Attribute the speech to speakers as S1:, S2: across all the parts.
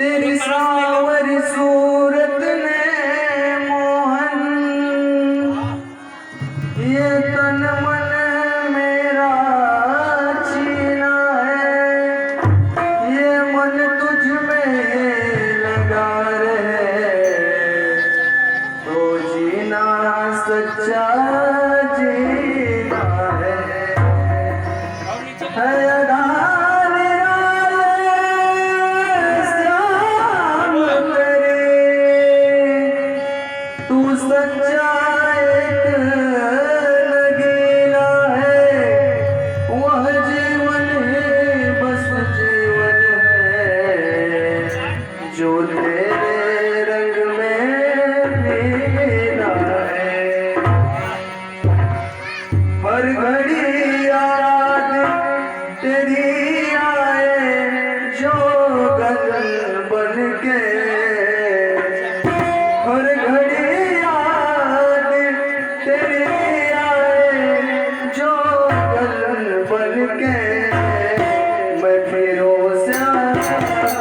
S1: तेरी सावरी सूरत ने मोहन ये तन मन मेरा छीना है, ये मन तुझ में लगा रहे तो जीना सच्चा जीना है अदान श्याम तेरे तू सच्चा एक लगेला है, वह जीवन है बस जीवन है जो तेरे रंग में नीला है। हर घड़ी याद तेरी आए जो गगन बन के, हर घड़ी याद तेरी आए जो गगन बन के, मैं फिरों से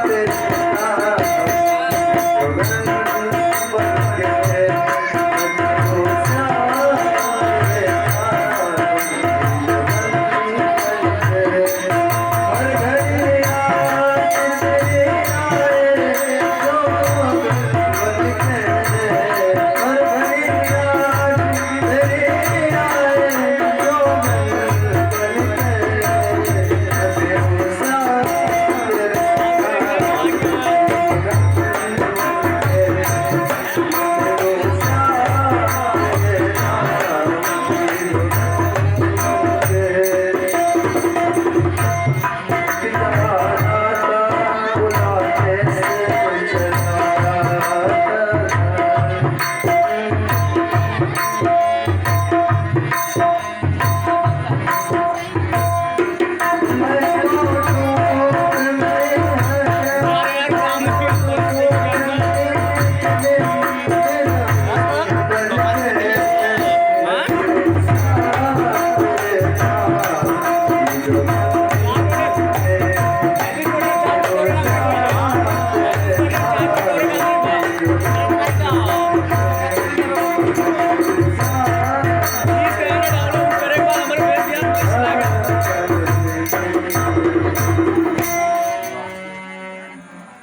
S1: तेरे नाम